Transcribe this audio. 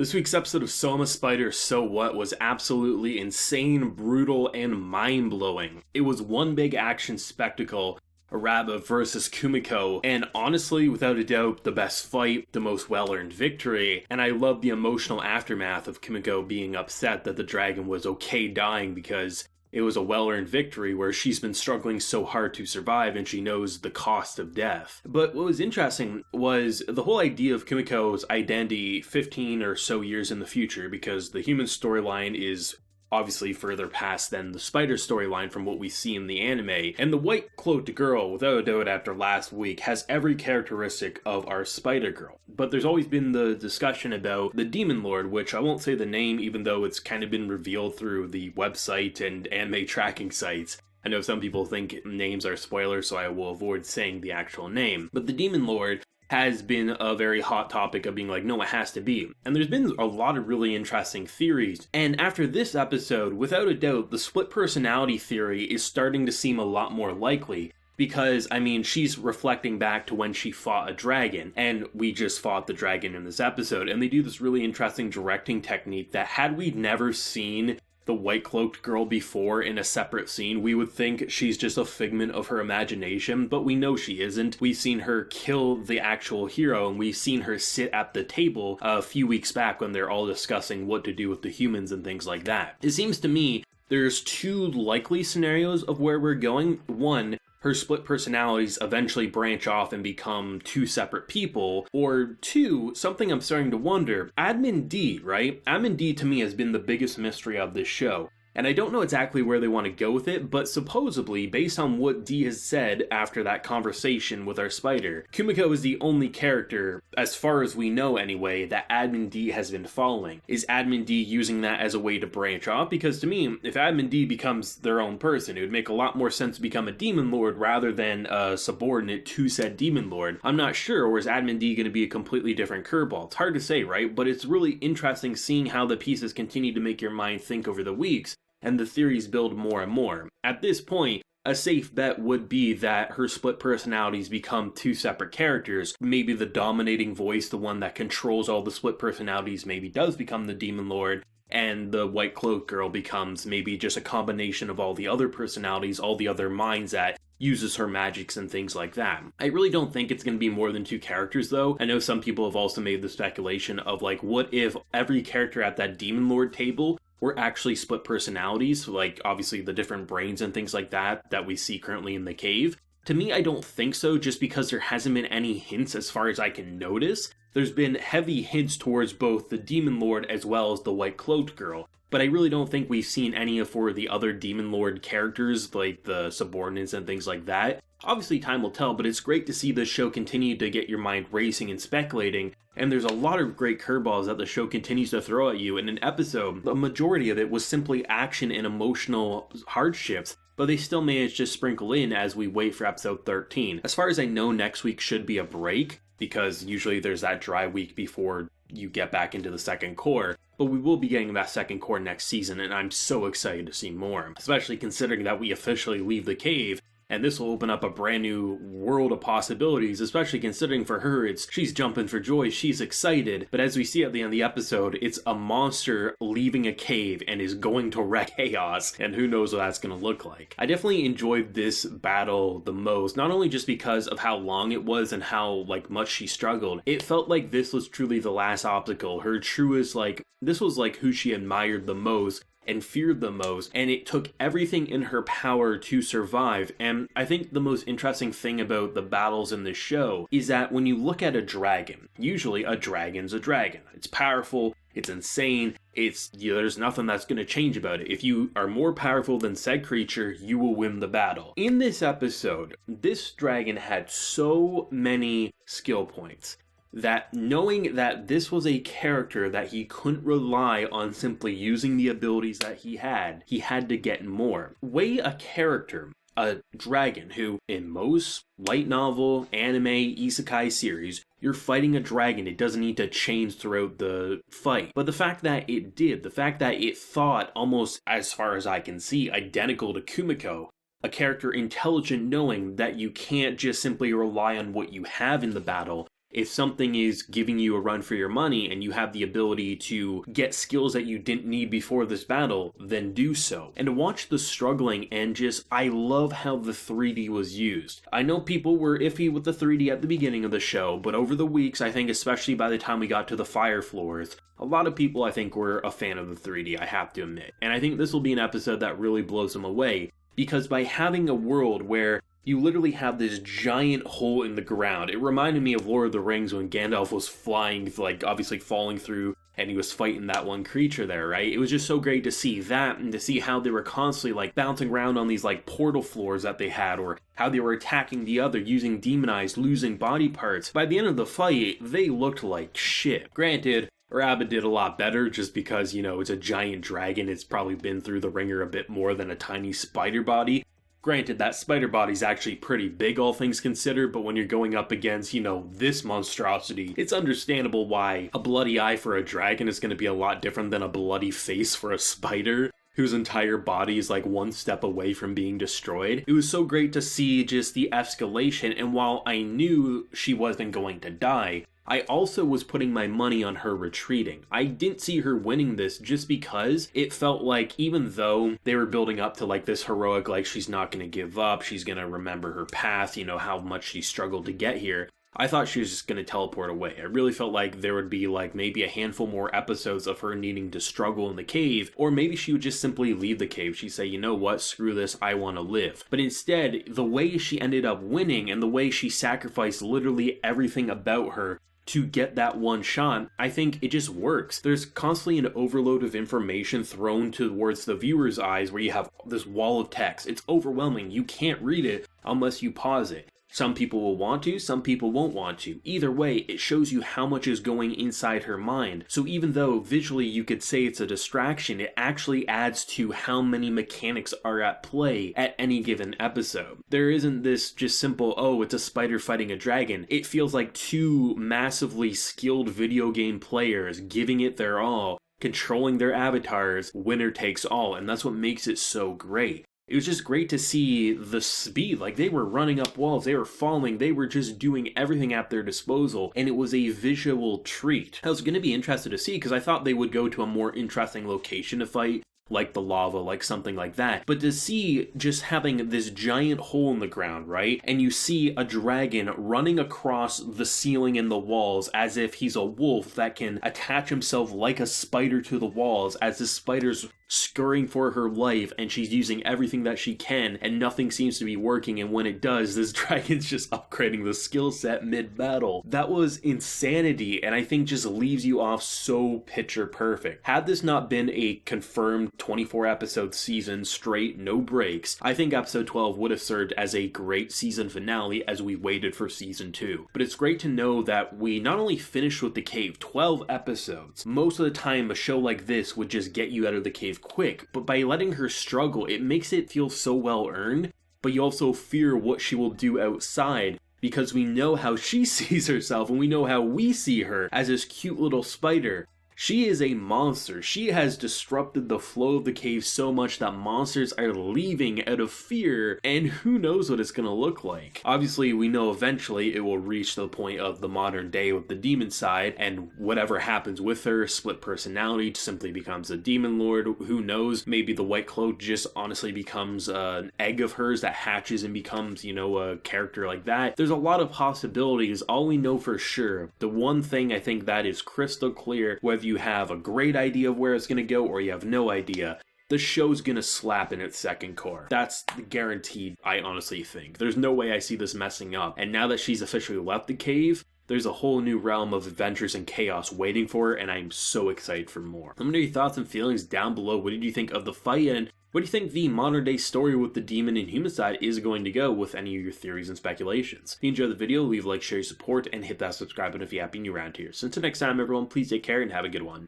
This week's episode of So I'm a Spider, So What was absolutely insane, brutal, and mind-blowing. It was one big action spectacle, Araba versus Kumoko, and honestly, without a doubt, the best fight, the most well-earned victory, and I love the emotional aftermath of Kumoko being upset that the dragon was okay dying because it was a well-earned victory where she's been struggling so hard to survive and she knows the cost of death. But what was interesting was the whole idea of Kumoko's identity 15 or so years in the future, because the human storyline is obviously further past than the spider storyline from what we see in the anime, and the white-cloaked girl, without a doubt after last week, has every characteristic of our spider girl. But there's always been the discussion about the Demon Lord, which I won't say the name even though it's kind of been revealed through the website and anime tracking sites. I know some people think names are spoilers, so I will avoid saying the actual name. But the Demon Lord has been a very hot topic of being like, no, it has to be. And there's been a lot of really interesting theories. And after this episode, without a doubt, the split personality theory is starting to seem a lot more likely. Because, I mean, she's reflecting back to when she fought a dragon, and we just fought the dragon in this episode. And they do this really interesting directing technique that had we never seen the white-cloaked girl before in a separate scene, we would think she's just a figment of her imagination, but we know she isn't. We've seen her kill the actual hero, and we've seen her sit at the table a few weeks back when they're all discussing what to do with the humans and things like that. It seems to me there's two likely scenarios of where we're going. One, her split personalities eventually branch off and become two separate people. Or two, something I'm starting to wonder, Admin D, right? Admin D to me has been the biggest mystery of this show. And I don't know exactly where they want to go with it, but supposedly, based on what D has said after that conversation with our spider, Kumoko is the only character, as far as we know anyway, that Admin D has been following. Is Admin D using that as a way to branch off? Because to me, if Admin D becomes their own person, it would make a lot more sense to become a Demon Lord rather than a subordinate to said Demon Lord. I'm not sure, or is Admin D going to be a completely different curveball? It's hard to say, right? But it's really interesting seeing how the pieces continue to make your mind think over the weeks, and the theories build more and more. At this point, a safe bet would be that her split personalities become two separate characters. Maybe the dominating voice, the one that controls all the split personalities, maybe does become the Demon Lord, and the white cloak girl becomes maybe just a combination of all the other personalities, all the other minds that uses her magics and things like that. I really don't think it's going to be more than two characters though. I know some people have also made the speculation of like, what if every character at that Demon Lord table were actually split personalities, like obviously the different brains and things like that we see currently in the cave? To me, I don't think so, just because there hasn't been any hints as far as I can notice. There's been heavy hints towards both the Demon Lord as well as the White Cloaked Girl, but I really don't think we've seen any for the other Demon Lord characters, like the subordinates and things like that. Obviously time will tell, but it's great to see this show continue to get your mind racing and speculating, and there's a lot of great curveballs that the show continues to throw at you. In an episode, the majority of it was simply action and emotional hardships, but they still managed to sprinkle in as we wait for episode 13. As far as I know, next week should be a break, because usually there's that dry week before you get back into the second core, but we will be getting that second core next season, and I'm so excited to see more, especially considering that we officially leave the cave. And this will open up a brand new world of possibilities, especially considering for her, she's jumping for joy, she's excited. But as we see at the end of the episode, it's a monster leaving a cave and is going to wreak chaos, and who knows what that's going to look like. I definitely enjoyed this battle the most, not only just because of how long it was and how much she struggled. It felt like this was truly the last obstacle, her truest, this was who she admired the most and feared the most, and it took everything in her power to survive. And I think the most interesting thing about the battles in this show is that when you look at a dragon, usually a dragon's a dragon. It's powerful, it's insane, there's nothing that's going to change about it. If you are more powerful than said creature, you will win the battle. In this episode, this dragon had so many skill points that knowing that this was a character that he couldn't rely on simply using the abilities that he had to get more. Weigh a character, a dragon, who in most light novel, anime, isekai series, you're fighting a dragon, it doesn't need to change throughout the fight. But the fact that it did, the fact that it thought almost, as far as I can see, identical to Kumoko, a character intelligent knowing that you can't just simply rely on what you have in the battle, if something is giving you a run for your money and you have the ability to get skills that you didn't need before this battle, then do so. And to watch the struggling and just, I love how the 3D was used. I know people were iffy with the 3D at the beginning of the show, but over the weeks, I think especially by the time we got to the fire floors, a lot of people I think were a fan of the 3D, I have to admit. And I think this will be an episode that really blows them away, because by having a world where you literally have this giant hole in the ground. It reminded me of Lord of the Rings when Gandalf was flying, like obviously falling through, and he was fighting that one creature there, right? It was just so great to see that, and to see how they were constantly like bouncing around on these like portal floors that they had, or how they were attacking the other, using demonized, losing body parts. By the end of the fight, they looked like shit. Granted, Araba did a lot better just because, you know, it's a giant dragon. It's probably been through the ringer a bit more than a tiny spider body. Granted, that spider body's actually pretty big, all things considered, but when you're going up against, you know, this monstrosity, it's understandable why a bloody eye for a dragon is going to be a lot different than a bloody face for a spider, whose entire body is like one step away from being destroyed. It was so great to see just the escalation, and while I knew she wasn't going to die, I also was putting my money on her retreating. I didn't see her winning this just because it felt like even though they were building up to like this heroic, like she's not going to give up, she's going to remember her path, you know, how much she struggled to get here, I thought she was just going to teleport away. I really felt like there would be like maybe a handful more episodes of her needing to struggle in the cave, or maybe she would just simply leave the cave. She'd say, you know what, screw this, I want to live. But instead, the way she ended up winning and the way she sacrificed literally everything about her to get that one shot, I think it just works. There's constantly an overload of information thrown towards the viewer's eyes where you have this wall of text. It's overwhelming. You can't read it unless you pause it. Some people will want to, some people won't want to. Either way, it shows you how much is going inside her mind. So even though visually you could say it's a distraction, it actually adds to how many mechanics are at play at any given episode. There isn't this just simple, oh, it's a spider fighting a dragon. It feels like two massively skilled video game players giving it their all, controlling their avatars, winner takes all, and that's what makes it so great. It was just great to see the speed, like they were running up walls, they were falling, they were just doing everything at their disposal, and it was a visual treat. I was going to be interested to see because I thought they would go to a more interesting location to fight, like the lava, like something like that. But to see just having this giant hole in the ground, right? And you see a dragon running across the ceiling and the walls as if he's a wolf that can attach himself like a spider to the walls as the spider's scurrying for her life, and she's using everything that she can, and nothing seems to be working, and when it does, this dragon's just upgrading the skill set mid-battle. That was insanity, and I think just leaves you off so picture perfect. Had this not been a confirmed 24 episode season straight, no breaks, I think episode 12 would have served as a great season finale as we waited for season 2. But it's great to know that we not only finished with the cave, 12 episodes. Most of the time, a show like this would just get you out of the cave quick, but by letting her struggle, it makes it feel so well earned, but you also fear what she will do outside, because we know how she sees herself, and we know how we see her as this cute little spider. She is a monster. She has disrupted the flow of the cave so much that monsters are leaving out of fear, and who knows what it's going to look like. Obviously, we know eventually it will reach the point of the modern day with the demon side, and whatever happens with her, split personality, simply becomes a demon lord. Who knows? Maybe the white cloak just honestly becomes an egg of hers that hatches and becomes, you know, a character like that. There's a lot of possibilities. All we know for sure, the one thing I think that is crystal clear, whether you have a great idea of where it's going to go or you have no idea, the show's going to slap in its second core. That's guaranteed, I honestly think. There's no way I see this messing up. And now that she's officially left the cave, there's a whole new realm of adventures and chaos waiting for her, and I'm so excited for more. Let me know your thoughts and feelings down below. What did you think of the fight, and where do you think the modern day story with the demon and human side is going to go with any of your theories and speculations? If you enjoyed the video, leave a like, share your support, and hit that subscribe button if you happen to be around here. So until next time, everyone, please take care and have a good one.